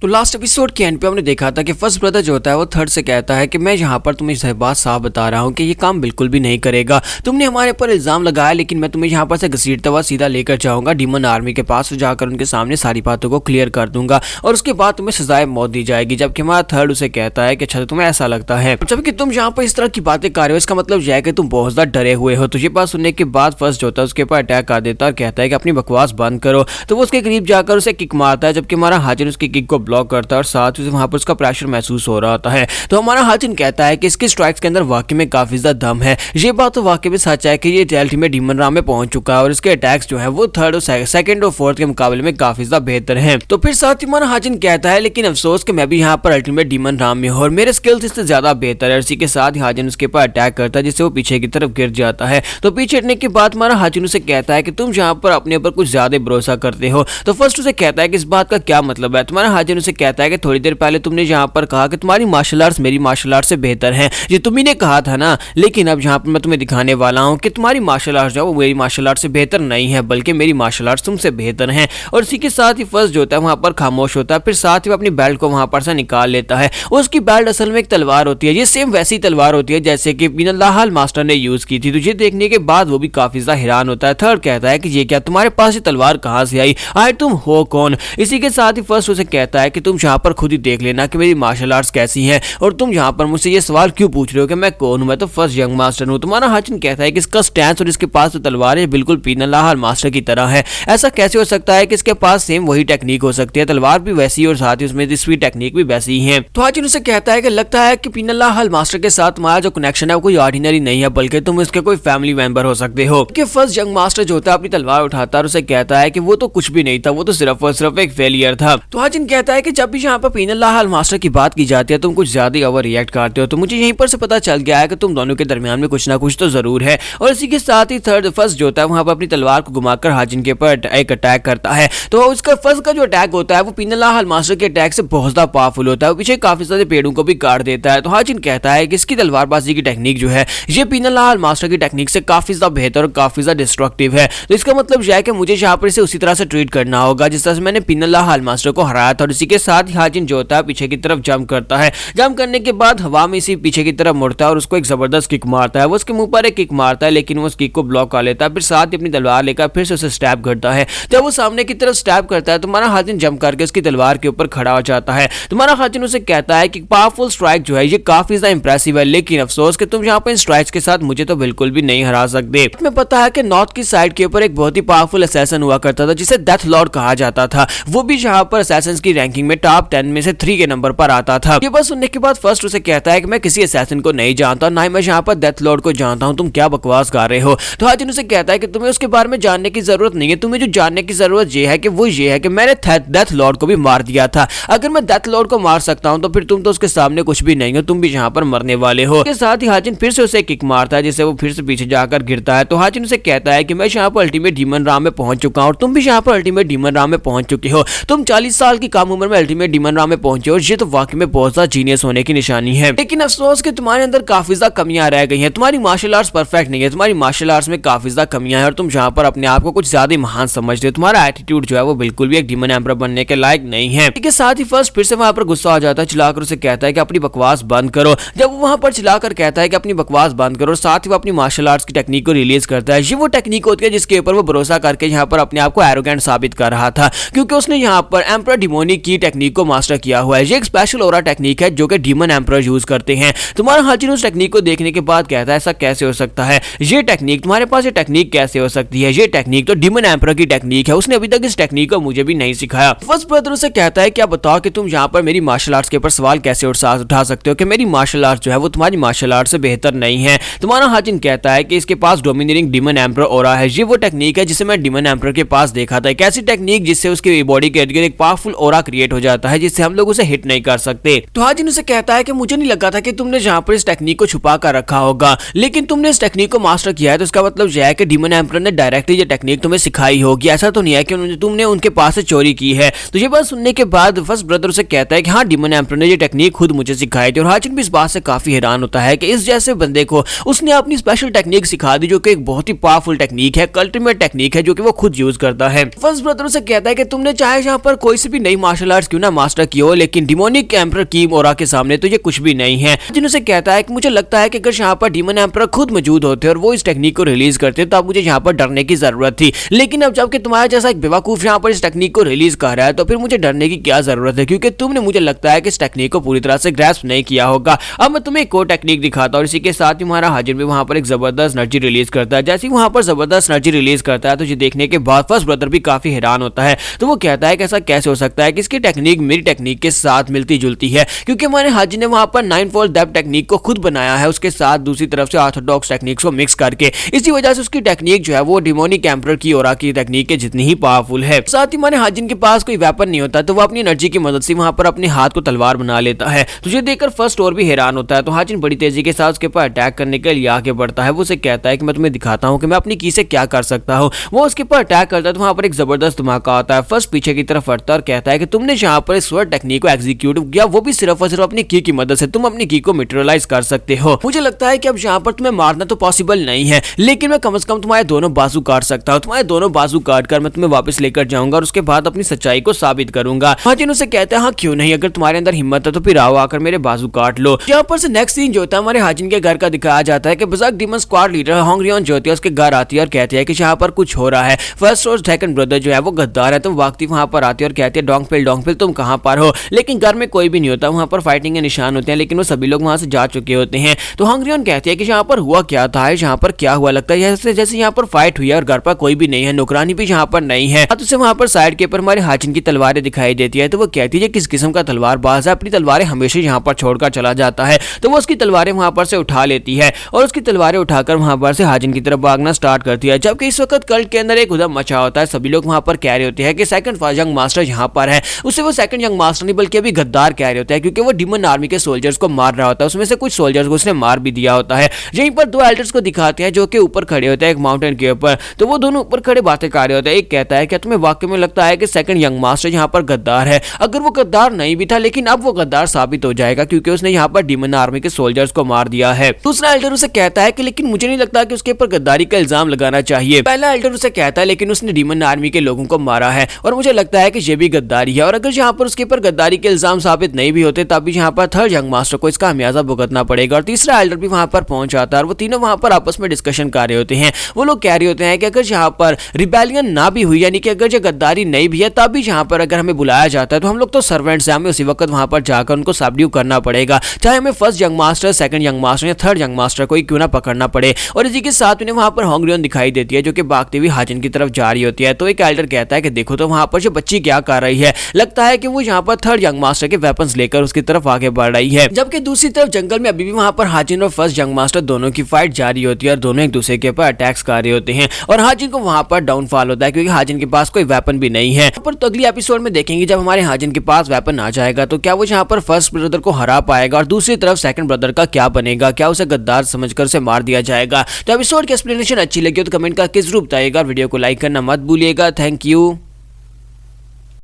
तो last episode के and पे हमने देखा था कि फर्स्ट ब्रदर जो होता है वो थर्ड से कहता है कि मैं यहाँ पर तुम्हें यह बात साफ बता रहा हूँ कि ये काम बिल्कुल भी नहीं करेगा। तुमने हमारे ऊपर इल्जाम लगाया, लेकिन मैं तुम्हें यहाँ पर से घसीटता हुआ सीधा लेकर जाऊंगा डीमन आर्मी के पास, जाकर उनके सामने सारी बातों को क्लियर कर दूंगा और उसके बाद तुम्हें सजाए मौत दी जाएगी। जबकि हमारा थर्ड उसे कहता है कि अच्छा तुम्हें ऐसा लगता है, जबकि तुम यहाँ पर इस तरह की बातें कर रहे हो, इसका मतलब यह है कि तुम बहुत ज्यादा डरे हुए हो। तो ये बात सुनने के बाद फर्स्ट जो होता है उसके ऊपर अटैक कर देता है और कहता है कि अपनी बकवास बंद करो। तो वो उसके करीब जाकर उसे किक मारता है, जबकि हमारा हाजिन उसकी किक को ब्लॉक करता है और साथ ही वहां पर उसका प्रेशर महसूस हो रहा होता है। तो हमारा हाजिन कहता है कि इसके स्ट्राइक्स के अंदर वाकई में काफी ज्यादा दम है। ये बात तो वाकई में सच है कि ये अल्टीमेट डीमन राम में पहुंच चुका है और इसके अटैक्स जो है वो थर्ड और सेकंड और फोर्थ के मुकाबले में काफी ज्यादा बेहतर है। तो फिर साथ ही हमारा हाजिन कहता है लेकिन अफसोस कि मैं भी यहाँ पर अल्टीमेट डीमन राम में हूँ और मेरे स्किल्स इससे ज्यादा बेहतर है। इसी के साथ ही हाजिन उसके ऊपर अटैक करता है जिससे वो पीछे की तरफ गिर जाता है। तो पीछे हटने के बाद हमारा हाजिन उसे कहता है कि तुम यहाँ पर अपने ऊपर कुछ ज्यादा भरोसा करते हो। तो फर्स्ट उसे कहता है कि इस बात का क्या मतलब है। तुम्हारा हाजिन उसे कहता है कि थोड़ी देर पहले तुमने यहाँ पर कहा कि तुम्हारी मार्शल आर्ट्स मेरी मार्शल आर्ट से बेहतर है, ये तुम ही ने कहा था ना। लेकिन अब यहाँ पर मैं तुम्हें दिखाने वाला हूँ कि तुम्हारी मार्शल आर्ट्स जो है वो मेरी मार्शल आर्ट से बेहतर नहीं है, बल्कि मेरी मार्शल आर्ट्स तुमसे बेहतर हैं। और इसी के साथ ही फर्स्ट जो होता है वहाँ पर खामोश होता है। फिर साथ ही वो अपनी बेल्ट को वहाँ पर से निकाल लेता है। उसकी बेल्ट असल में एक तलवार होती है, ये सेम वैसी तलवार होती है जैसे कि पिनल्लाहल मास्टर ने यूज की थी। तुझे देखने के बाद वो भी काफी ज्यादा हैरान होता है। थर्ड कहता है कि ये क्या, तुम्हारे पास ये तलवार कहाँ से आई, आए तुम हो कौन। इसी के साथ ही फर्स्ट उसे कहता है कि तुम यहाँ पर खुद ही देख लेना कि मेरी मार्शल आर्ट्स कैसी हैं और तुम यहाँ पर मुझसे ये सवाल क्यों पूछ रहे हो कि मैं कौन हूँ, मैं तो फर्स्ट यंग मास्टर हूँ। तुम्हारा हाजिन कहता है कि इसका स्टैंस और इसके पास तो तलवार है बिल्कुल पिनल्लाहल मास्टर की तरह है। ऐसा कैसे हो सकता है कि इसके पास सेम वही टेक्निक हो सकती है, तलवार भी वैसी और साथ ही उसमें स्वीट टेक्निक भी वैसी ही है। तो हाजिन उसे कहता है कि लगता है कि पिनल्लाहल मास्टर के साथ तुम्हारा जो कनेक्शन है वो कोई ऑर्डिनरी नहीं है, बल्कि तुम इसके कोई फैमिली मेंबर हो सकते हो। कि फर्स्ट यंग मास्टर जो होता है अपनी तलवार उठाता है और उसे कहता है कि वो तो कुछ भी नहीं था, वो तो सिर्फ और सिर्फ एक फेलियर था। तो हाजिन कहता है कि जब भी यहाँ पर पिनल्लाहल मास्टर की बात की जाती है तुम कुछ ज्यादा ओवर रिएक्ट करते हो। तो मुझे यहीं पर से पता चल गया है कि तुम दोनों के दरमियान में कुछ ना कुछ तो जरूर है। और इसी के साथ ही थर्ड फर्स्ट जो होता है वहां पर अपनी तलवार को घुमाकर हाजिन के ऊपर एक अटैक करता है। तो उसका फर्स्ट का जो अटैक होता है वो पिनल्लाहल मास्टर के अटैक से बहुत ज्यादा पावरफुल होता है, वो पीछे काफी सारे पेड़ों को भी काट देता है। तो हाजिन कहता है कि इसकी तलवारबाजी की टेक्निक जो है ये पिनल्लाहल मास्टर की टेक्निक से काफी ज्यादा बेहतर और काफी ज्यादा डिस्ट्रक्टिव है। तो इसका मतलब यह है कि मुझे यहाँ पर इसे उसी तरह से ट्रीट करना होगा जिस तरह से मैंने पिनल्लाहल मास्टर को हराया था। और इसी के साथ ही हाजिन जो होता है पीछे की तरफ जंप करता है। जंप करने के बाद हवा में इसी पीछे की तरफ मुड़ता है और उसको एक जबरदस्त किक मारता है। वो उसके मुंह पर एक किक मारता है लेकिन वो उस किक को ब्लॉक कर लेता है। फिर साथ ही अपनी तलवार लेकर फिर से उसे स्टैब करता है। जब वो सामने की तरफ स्टैब करता है तुम्हारा हाजिन जंप करके उसकी तलवार के ऊपर खड़ा हो जाता है। तुम्हारा हाजिन उसे कहता है कि पावरफुल स्ट्राइक जो है ये काफी ज्यादा इंप्रेसिव है, लेकिन अफसोस कि तुम यहाँ पर इन स्ट्राइक्स के साथ मुझे तो बिल्कुल भी नहीं हरा सकते। तुम्हें पता है कि नॉर्थ की साइड के ऊपर एक बहुत ही पावरफुल असैसिन हुआ करता था जिसे डेथ लॉर्ड कहा जाता था, वो भी यहाँ पर असैसिन्स की रैंकिंग में टॉप 10 में से 3 के नंबर पर आता था। ये बात सुनने के बाद फर्स्ट उसे कहता है कि मैं किसी असैसिन को नहीं जानता, ना ही मैं यहाँ पर डेथ लॉर्ड को जानता हूँ, तुम क्या बकवास कर रहे हो। तो हाजिन उसे कहता है कि तुम्हें उसके बारे में जानने की जरूरत नहीं है, तुम्हें जो जानने की जरूरत ये है कि वो ये है कि मैंने डेथ लॉर्ड को भी मार दिया था। अगर मैं डेथ लॉर्ड को मार सकता हूँ तो फिर तुम तो उसके सामने कुछ भी नहीं हो, तुम भी यहाँ पर मरने वाले हो। इसके साथ ही हाजिन फिर से उसे किक मारता है जिससे वो फिर से पीछे जाकर गिरता है। तो हाजिन उसे कहता है कि मैं यहाँ पर अल्टीमेट डीमन राम में पहुंच चुका हूँ और तुम भी यहाँ पर अल्टीमेट डीमन राम में पहुंच चुके हो। तुम 40 साल की कम उम्र में अल्टीमेट डीमन राम में पहुंचे हो, ये तो वाकई में बहुत ज्यादा जीनियस होने की निशानी है। लेकिन अफसोस कि तुम्हारे अंदर काफी ज्यादा कमियां रह गई हैं, तुम्हारी मार्शल आर्ट्स परफेक्ट नहीं है, तुम्हारी मार्शल आर्ट्स में काफी ज्यादा कमियां हैं और तुम यहाँ पर अपने आप को कुछ ज्यादा ही महान समझते हो। तुम्हारा एटीट्यूड जो है वो बिल्कुल भी एक डीमन एम्परर बनने के लायक नहीं है। इसके साथ ही फर्स्ट फिर से वहां पर गुस्सा आ जाता है, चिल्लाकर उसे कहता है कि अपनी बकवास बंद करो। जब वो वहां पर चिल्लाकर कहता है कि अपनी बकवास बंद करो, साथ ही वो अपनी मार्शल आर्ट्स की टेक्निक को रिलीज करता है। ये वो टेक्निक होती है जिसके ऊपर वो भरोसा करके यहाँ पर अपने आप को एरोगेंट साबित कर रहा था, क्योंकि उसने यहाँ पर एम्परर डिमोनिक की टेक्निक को मास्टर किया हुआ है। ये एक स्पेशल ओरा टेक्निक है जो कि डीमन एम्परर यूज करते हैं। तुम्हारा हाजिन उस टेक्निक को देखने के बाद कहता है ऐसा कैसे हो सकता है, ये टेक्निक तुम्हारे पास ये टेक्निक कैसे हो सकती है, ये टेक्निक तो डीमन एम्परर की टेक्निक है, उसने अभी तक इस टेक्निक को मुझे भी नहीं सिखाया। फर्स्ट ब्रदर उसे कहता है क्या बताओ कि तुम यहाँ पर मेरी मार्शल आर्ट्स के ऊपर सवाल कैसे उठा सकते हो कि मेरी मार्शल आर्ट जो है वो तुम्हारी मार्शल आर्ट से बेहतर नहीं है। तुम्हारा हाजिन कहता है कि इसके पास डोमिनेटिंग डीमन एम्परर ओरा है, ये वो टेक्निक है जिसे मैं डीमन एम्परर के पास देखा था, एक ऐसी टेक्निक जिससे उसकी बॉडी के इर्द-गिर्द एक पावरफुल ओरा क्रिएट हो जाता है जिससे हम लोग उसे हिट नहीं कर सकते। तो हाजिन उसे कहता है कि मुझे नहीं लगा था कि तुमने यहाँ पर इस टेक्निक को छुपा कर रखा होगा, लेकिन तुमने इस टेक्निक को मास्टर किया है, तो इसका मतलब यह है कि डीमन एम्परर ने डायरेक्टली ये टेक्निक तुम्हें सिखाई होगी, ऐसा तो नहीं है कि तुमने उनके पास से चोरी की है। तो ये बात सुनने के बाद फर्स्ट ब्रदर उसे कहता है कि हाँ डीमन एम्परर ने ये टेक्निक खुद मुझे सिखाई थी। और हाजिन भी इस बात से काफी हैरान होता है कि इस जैसे बंदे को उसने अपनी स्पेशल टेक्निक सिखा दी जो कि एक बहुत ही पावरफुल टेक्निक है, अल्टीमेट टेक्निक है जो कि वो खुद यूज करता है। फर्स्ट ब्रदर उसे कहता है कि तुमने चाहे यहाँ पर कोई सी भी नई मार्शल मार्शल आर्ट्स क्यों ना मास्टर की हो, लेकिन डिमोनिक एम्परर की ओरा के सामने तो ये कुछ भी नहीं है। जिनसे कहता है कि मुझे लगता है कि अगर यहाँ पर डीमन एम्परर खुद मौजूद होते और वो इस टेक्निक को रिलीज करते तो अब मुझे यहाँ पर डरने की जरूरत थी, लेकिन अब जबकि तुम्हारा जैसा एक बेवकूफ यहाँ पर इस टेक्निक को रिलीज कर रहा है तो फिर मुझे डरने की क्या जरूरत है, क्योंकि तुमने मुझे लगता है कि इस टेक्निक को पूरी तरह से ग्रैस्प नहीं किया होगा। अब मैं तुम्हें एक और टेक्निक दिखाता हूँ। इसी के साथ ही हमारा हाजिर भी वहां पर एक जबरदस्त एनर्जी रिलीज करता है। जैसे ही वहां पर जबरदस्त एनर्जी रिलीज करता है तो ये देखने के बाद फर्स्ट ब्रदर भी काफी हैरान होता है। तो वो कहता है कि ऐसा कैसे हो सकता है कि इसकी टेक्निक मेरी टेक्निक के साथ मिलती जुलती है, क्योंकि हमारे हाजिर ने वहां पर 9 फोल्ड डेप्थ टेक्निक को खुद बनाया है, उसके साथ दूसरी तरफ से ऑर्थोडॉक्स टेक्निक्स को मिक्स करके। इसी वजह से उसकी टेक्निक जो है वो डिमोनिक एम्परर की ओरा की टेक्निक के जितनी ही पावरफुल है। साथ ही हमारे हाजिर के पास कोई वेपन नहीं होता तो वो अपनी एनर्जी की मदद से वहां पर अपने हाथ को तलवार बना लेता है। तुझे देखकर फर्स्ट और भी हैरान होता है। तो हाजिर बड़ी तेजी के साथ उसके ऊपर अटैक करने के लिए आगे बढ़ता है। वो उसे कहता है कि मैं तुम्हें दिखाता हूँ कि मैं अपनी की से क्या कर सकता हूँ। वो उसके ऊपर अटैक करता है तो वहां पर एक जबरदस्त धमाका आता है। फर्स्ट पीछे की तरफ हटता है और कहता है कि तुमने यहाँ पर स्वर्ड टेक्निक को एग्जीक्यूट किया, वो भी सिर्फ और सिर्फ अपनी की मदद से। तुम अपनी की को मेटेरियलाइज कर सकते हो। मुझे लगता है कि अब यहाँ पर तुम्हें मारना तो पॉसिबल नहीं है, लेकिन मैं कम से कम तुम्हारे दोनों बाजू काट सकता हूँ। तुम्हारे दोनों बाजू काट कर मैं तुम्हें वापस लेकर जाऊंगा और उसके बाद अपनी सच्चाई को साबित करूंगा। हाजिर उसे कहता है हाँ क्यों नहीं, अगर तुम्हारे अंदर हिम्मत है तो फिर आओ आकर मेरे बाजू काट लो। यहाँ पर से नेक्स्ट सीन जो होता है हमारे हाजिर के घर का दिखाया जाता है कि बज़र्क डीमन स्क्वाड लीडर होंगरियन जो होती है उसके घर आती है और कहती है कि यहाँ पर कुछ हो रहा है। फर्स्ट और सेकंड ब्रदर जो है वो गद्दार है तो वाकती वहां पर आती है और कहती है डोंगफिल तुम कहां पर हो, लेकिन घर में कोई भी नहीं होता। वहां पर फाइटिंग के निशान होते हैं लेकिन वो सभी लोग वहां से जा चुके होते हैं। तो होंगरियन कहती है कि यहाँ पर हुआ क्या था, यहाँ पर क्या हुआ, लगता है जैसे यहाँ पर फाइट हुई है और घर पर कोई भी नहीं है, नौकरानी भी यहाँ पर नहीं है। तो उसे वहां पर साइड के ऊपर हमारे हाजिर की तलवारें दिखाई देती है। तो वो कहती है किस किस्म का तलवार बाज है, अपनी तलवारें हमेशा यहाँ पर छोड़कर चला जाता है। तो वो उसकी तलवारें वहां पर से उठा लेती है और उसकी तलवारें उठाकर वहां पर से हाजिर की तरफ भागना स्टार्ट करती है। जबकि इस वक्त कल्ट के अंदर एक उधम मचा होता है। सभी लोग वहां पर कह रहे होते हैं कि सेकंड यंग मास्टर यहाँ पर है। उसे वो सेकंड यंग मास्टर नहीं बल्कि अभी गद्दार कह रहे होते हैं, क्योंकि वो डीमन आर्मी के सोल्जर्स को मार रहा होता है। उसमें से कुछ सोल्जर्स को उसने मार भी दिया होता है। यहीं पर दो एल्डर्स को दिखाते हैं जो कि ऊपर खड़े होते हैं एक माउंटेन के ऊपर। तो वो दोनों ऊपर खड़े बातें कर रहे होते हैं। एक कहता है कि तुम्हें वाकई में लगता है कि सेकंड यंग मास्टर यहाँ पर गद्दार है? अगर वो गद्दार नहीं भी था लेकिन अब वो गद्दार साबित हो जाएगा क्योंकि उसने यहाँ पर डीमन आर्मी के सोल्जर्स को मार दिया है। दूसरा एल्डर उसे कहता है कि लेकिन मुझे नहीं लगता कि उसके ऊपर गद्दारी का इल्जाम लगाना चाहिए। पहला एल्डर उसे कहता है लेकिन उसने डीमन आर्मी के लोगों को मारा है और मुझे लगता है कि ये भी गद्दारी है। और अगर यहाँ पर उसके ऊपर गद्दारी के इल्जाम साबित नहीं भी होते तब भी यहाँ पर थर्ड यंग मास्टर को इसका खामियाजा भुगतना पड़ेगा। और तीसरा एल्डर भी वहां पर पहुंच आता है और वो तीनों वहां पर आपस में डिस्कशन कर रहे होते हैं। वो लोग कह रहे होते हैं कि अगर यहाँ पर रिबेलियन ना भी हुई, यानी कि अगर ये गद्दारी नहीं भी है तब भी यहाँ पर अगर हमें बुलाया जाता है तो हम लोग तो सर्वेंट्स हैं, हमें उसी वक्त वहां पर जाकर उनको सबड्यू करना पड़ेगा, चाहे हमें first young master, second young master या थर्ड यंग मास्टर को क्यों ना पकड़ना पड़े। और इसी के साथ उन्हें वहां पर होंगरियन दिखाई देती है जो कि भागती हुई हाजिन की तरफ जा रही होती है। तो एक एल्डर कहता है कि देखो तो वहां पर जो बच्ची क्या कर रही है, लगता है कि वो यहाँ पर थर्ड यंग मास्टर के वेपन्स लेकर उसकी तरफ आगे बढ़ रही है। जबकि दूसरी तरफ जंगल में अभी भी वहां पर हाजिन और फर्स्ट यंग मास्टर दोनों की फाइट जारी होती है और दोनों एक दूसरे के ऊपर अटैक्स कर रहे होते हैं। और हाजिन को वहां पर डाउनफॉल होता है क्योंकि हाजिन के पास कोई वेपन भी नहीं है। पर तो अगली एपिसोड में देखेंगे जब हमारे हाजिन के पास वेपन आ जाएगा तो क्या वो यहाँ पर फर्स्ट ब्रदर को हरा पाएगा और दूसरी तरफ सेकंड ब्रदर का क्या बनेगा, क्या उसे गद्दार समझकर उसे मार दिया जाएगा। तो एपिसोड की एक्सप्लेनेशन अच्छी लगी हो तो कमेंट करके जरूर बताइएगा। वीडियो को लाइक करना मत भूलिएगा। Thank you.